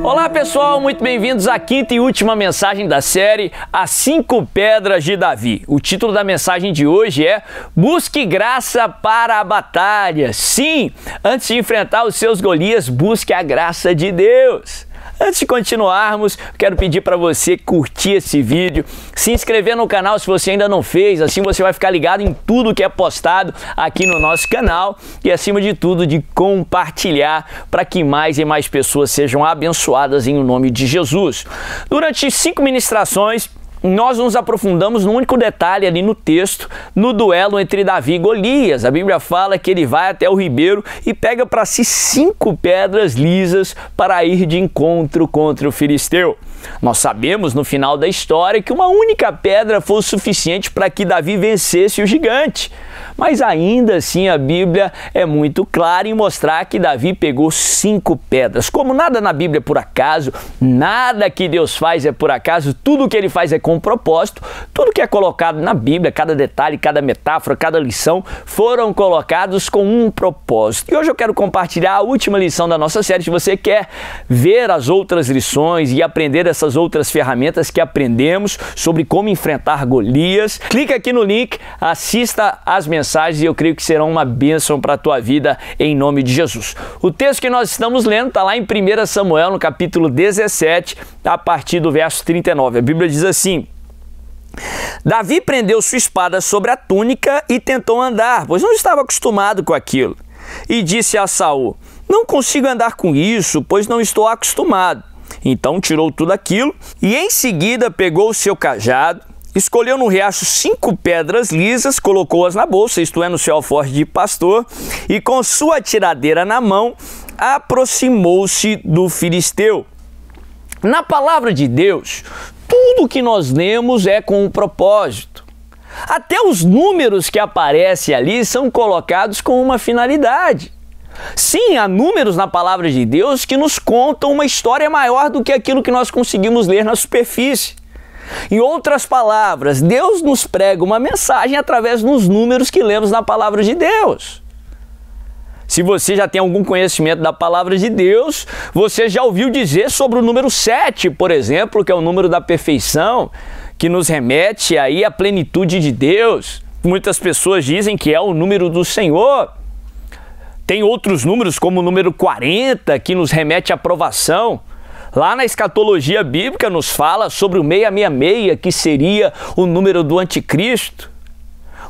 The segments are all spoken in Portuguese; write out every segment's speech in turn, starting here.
Olá pessoal, muito bem-vindos à quinta e última mensagem da série As 5 Pedras de Davi. O título da mensagem de hoje é Busque graça para a batalha. Sim, antes de enfrentar os seus Golias, busque a graça de Deus. Antes de continuarmos, quero pedir para você curtir esse vídeo, se inscrever no canal se você ainda não fez, assim você vai ficar ligado em tudo que é postado aqui no nosso canal e, acima de tudo, de compartilhar para que mais e mais pessoas sejam abençoadas em nome de Jesus. Durante 5 ministrações, nós nos aprofundamos num único detalhe ali no texto, no duelo entre Davi e Golias. A Bíblia fala que ele vai até o ribeiro e pega para si 5 pedras lisas para ir de encontro contra o filisteu. Nós sabemos no final da história que uma única pedra foi o suficiente para que Davi vencesse o gigante. Mas ainda assim a Bíblia é muito clara em mostrar que Davi pegou 5 pedras. Como nada na Bíblia é por acaso, nada que Deus faz é por acaso, tudo que ele faz é com propósito, tudo que é colocado na Bíblia, cada detalhe, cada metáfora, cada lição, foram colocados com um propósito. E hoje eu quero compartilhar a última lição da nossa série. Se você quer ver as outras lições e aprender essas outras ferramentas que aprendemos sobre como enfrentar Golias, clica aqui no link, assista às mensagens e eu creio que serão uma bênção para a tua vida em nome de Jesus. O texto que nós estamos lendo está lá em 1 Samuel, no capítulo 17, a partir do verso 39. A Bíblia diz assim: Davi prendeu sua espada sobre a túnica e tentou andar, pois não estava acostumado com aquilo. E disse a Saul: não consigo andar com isso, pois não estou acostumado. Então tirou tudo aquilo e em seguida pegou o seu cajado, escolheu no riacho 5 pedras lisas, colocou-as na bolsa, isto é, no seu alforje de pastor, e com sua tiradeira na mão, aproximou-se do filisteu. Na palavra de Deus, tudo que nós lemos é com um propósito. Até os números que aparecem ali são colocados com uma finalidade. Sim, há números na palavra de Deus que nos contam uma história maior do que aquilo que nós conseguimos ler na superfície. Em outras palavras, Deus nos prega uma mensagem através dos números que lemos na palavra de Deus. Se você já tem algum conhecimento da palavra de Deus, você já ouviu dizer sobre o número 7, por exemplo, que é o número da perfeição, que nos remete aí à plenitude de Deus. Muitas pessoas dizem que é o número do Senhor. Tem outros números, como o número 40, que nos remete à aprovação. Lá na escatologia bíblica nos fala sobre o 666, que seria o número do anticristo.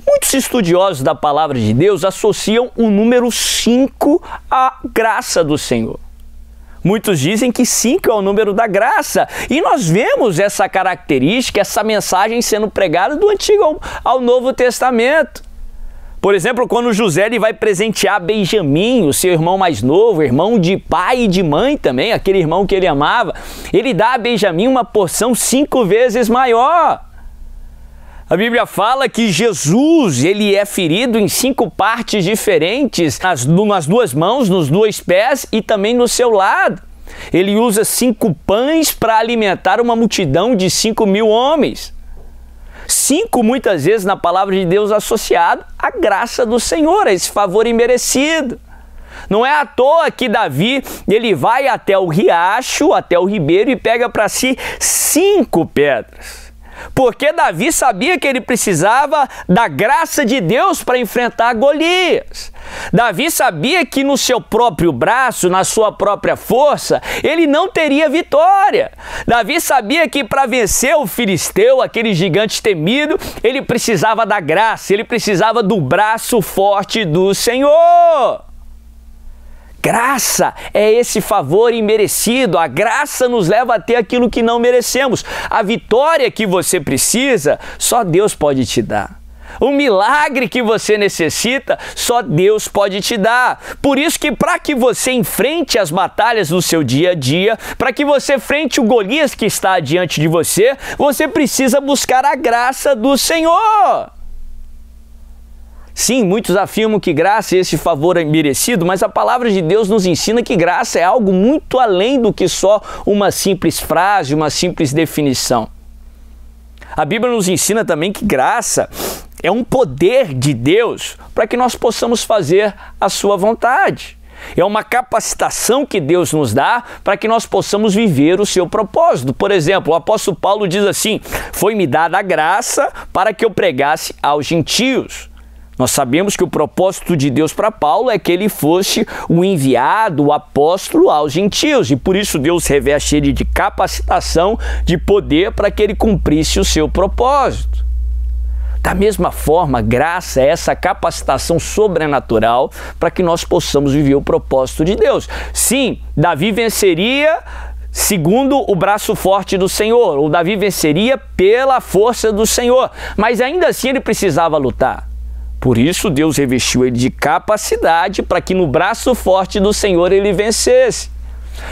Muitos estudiosos da palavra de Deus associam o número 5 à graça do Senhor. Muitos dizem que 5 é o número da graça. E nós vemos essa característica, essa mensagem sendo pregada do Antigo ao Novo Testamento. Por exemplo, quando José ele vai presentear Benjamim, o seu irmão mais novo, irmão de pai e de mãe também, aquele irmão que ele amava, ele dá a Benjamim uma porção 5 vezes maior. A Bíblia fala que Jesus ele é ferido em 5 partes diferentes, nas 2 mãos, nos 2 pés e também no seu lado. Ele usa 5 pães para alimentar uma multidão de 5.000 homens. 5 muitas vezes na palavra de Deus associado à graça do Senhor, a esse favor imerecido. Não é à toa que Davi ele vai até o riacho, até o ribeiro e pega para si 5 pedras. Porque Davi sabia que ele precisava da graça de Deus para enfrentar Golias. Davi sabia que no seu próprio braço, na sua própria força, ele não teria vitória. Davi sabia que para vencer o filisteu, aquele gigante temido, ele precisava da graça, ele precisava do braço forte do Senhor. Graça é esse favor imerecido. A graça nos leva a ter aquilo que não merecemos. A vitória que você precisa, só Deus pode te dar. O milagre que você necessita, só Deus pode te dar. Por isso que para que você enfrente as batalhas do seu dia a dia, para que você enfrente o Golias que está diante de você, você precisa buscar a graça do Senhor. Sim, muitos afirmam que graça é esse favor merecido, mas a palavra de Deus nos ensina que graça é algo muito além do que só uma simples frase, uma simples definição. A Bíblia nos ensina também que graça é um poder de Deus para que nós possamos fazer a sua vontade. É uma capacitação que Deus nos dá para que nós possamos viver o seu propósito. Por exemplo, o apóstolo Paulo diz assim: foi-me dada a graça para que eu pregasse aos gentios. Nós sabemos que o propósito de Deus para Paulo é que ele fosse o enviado, o apóstolo aos gentios. E por isso Deus reveste ele de capacitação, de poder para que ele cumprisse o seu propósito. Da mesma forma, graça é essa capacitação sobrenatural para que nós possamos viver o propósito de Deus. Sim, Davi venceria segundo o braço forte do Senhor. O Davi venceria pela força do Senhor. Mas ainda assim ele precisava lutar. Por isso, Deus revestiu ele de capacidade para que no braço forte do Senhor ele vencesse.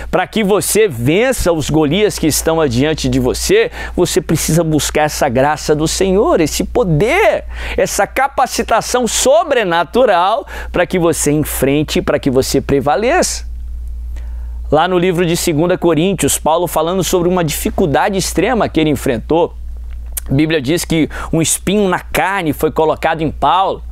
Para que você vença os Golias que estão adiante de você, você precisa buscar essa graça do Senhor, esse poder, essa capacitação sobrenatural para que você enfrente, para que você prevaleça. Lá no livro de 2 Coríntios, Paulo falando sobre uma dificuldade extrema que ele enfrentou. A Bíblia diz que um espinho na carne foi colocado em Paulo.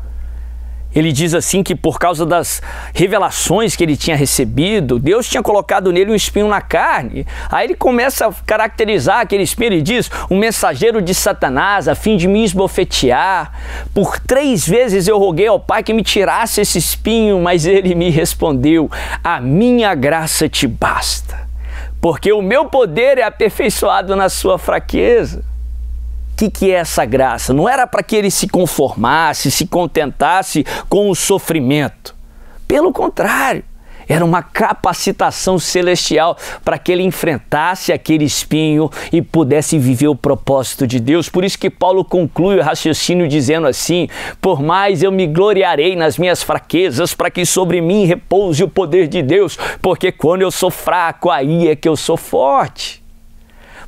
Ele diz assim que por causa das revelações que ele tinha recebido, Deus tinha colocado nele um espinho na carne. Aí ele começa a caracterizar aquele espinho, ele diz: um mensageiro de Satanás, a fim de me esbofetear. Por 3 vezes eu roguei ao Pai que me tirasse esse espinho, mas ele me respondeu: a minha graça te basta, porque o meu poder é aperfeiçoado na sua fraqueza. O que é essa graça? Não era para que ele se conformasse, se contentasse com o sofrimento. Pelo contrário, era uma capacitação celestial para que ele enfrentasse aquele espinho e pudesse viver o propósito de Deus. Por isso que Paulo conclui o raciocínio dizendo assim: por mais eu me gloriarei nas minhas fraquezas, para que sobre mim repouse o poder de Deus, porque quando eu sou fraco, aí é que eu sou forte.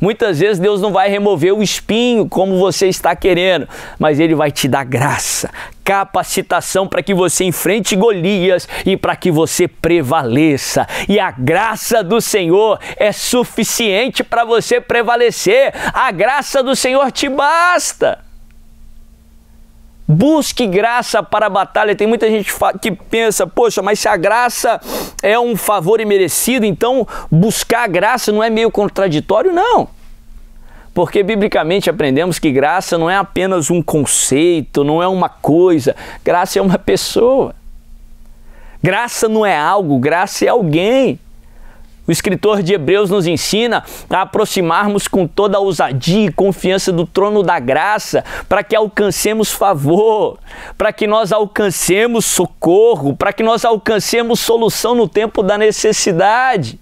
Muitas vezes Deus não vai remover o espinho como você está querendo, mas Ele vai te dar graça, capacitação para que você enfrente Golias e para que você prevaleça. E a graça do Senhor é suficiente para você prevalecer. A graça do Senhor te basta. Busque graça para a batalha. Tem muita gente que pensa: poxa, mas se a graça é um favor imerecido, então buscar a graça não é meio contraditório? Não. Porque biblicamente aprendemos que graça não é apenas um conceito, não é uma coisa. Graça é uma pessoa. Graça não é algo, graça é alguém. O escritor de Hebreus nos ensina a aproximarmos com toda a ousadia e confiança do trono da graça para que alcancemos favor, para que nós alcancemos socorro, para que nós alcancemos solução no tempo da necessidade.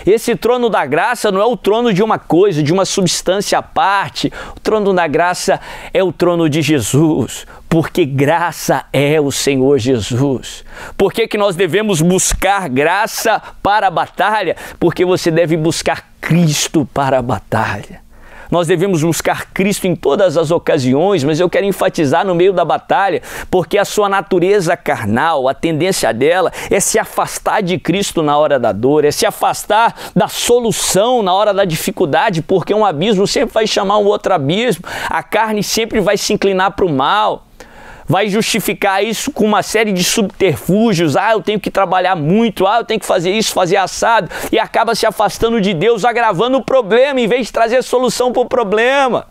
Esse trono da graça não é o trono de uma coisa, de uma substância à parte. O trono da graça é o trono de Jesus, porque graça é o Senhor Jesus. Por que nós devemos buscar graça para a batalha? Porque você deve buscar Cristo para a batalha. Nós devemos buscar Cristo em todas as ocasiões, mas eu quero enfatizar no meio da batalha, porque a sua natureza carnal, a tendência dela é se afastar de Cristo na hora da dor, é se afastar da solução na hora da dificuldade, porque um abismo sempre vai chamar um outro abismo, a carne sempre vai se inclinar para o mal. Vai justificar isso com uma série de subterfúgios. Eu tenho que trabalhar muito, eu tenho que fazer isso, fazer assado, e acaba se afastando de Deus, agravando o problema, em vez de trazer solução para o problema.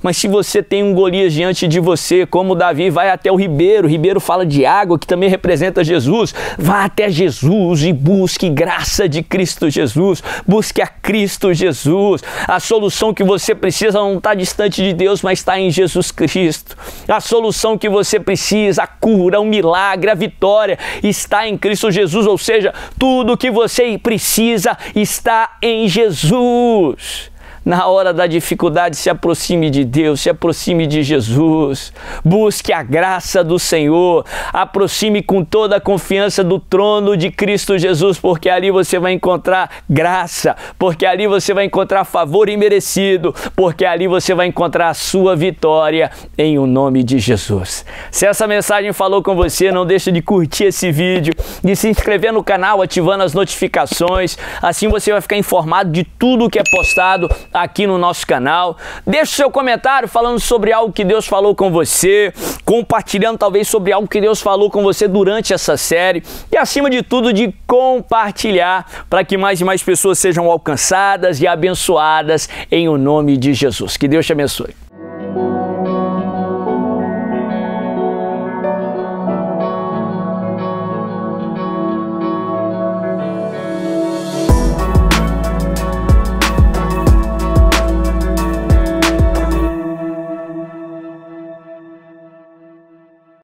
Mas se você tem um Golias diante de você, como Davi, vai até o ribeiro. O ribeiro fala de água, que também representa Jesus. Vá até Jesus e busque graça de Cristo Jesus. Busque a Cristo Jesus. A solução que você precisa não está distante de Deus, mas está em Jesus Cristo. A solução que você precisa, a cura, o milagre, a vitória, está em Cristo Jesus. Ou seja, tudo que você precisa está em Jesus. Na hora da dificuldade, se aproxime de Deus, se aproxime de Jesus. Busque a graça do Senhor. Aproxime com toda a confiança do trono de Cristo Jesus, porque ali você vai encontrar graça, porque ali você vai encontrar favor imerecido, porque ali você vai encontrar a sua vitória em o nome de Jesus. Se essa mensagem falou com você, não deixe de curtir esse vídeo, de se inscrever no canal, ativando as notificações. Assim você vai ficar informado de tudo que é postado aqui no nosso canal. Deixe seu comentário falando sobre algo que Deus falou com você, compartilhando talvez sobre algo que Deus falou com você durante essa série e, acima de tudo, de compartilhar para que mais e mais pessoas sejam alcançadas e abençoadas em o nome de Jesus. Que Deus te abençoe.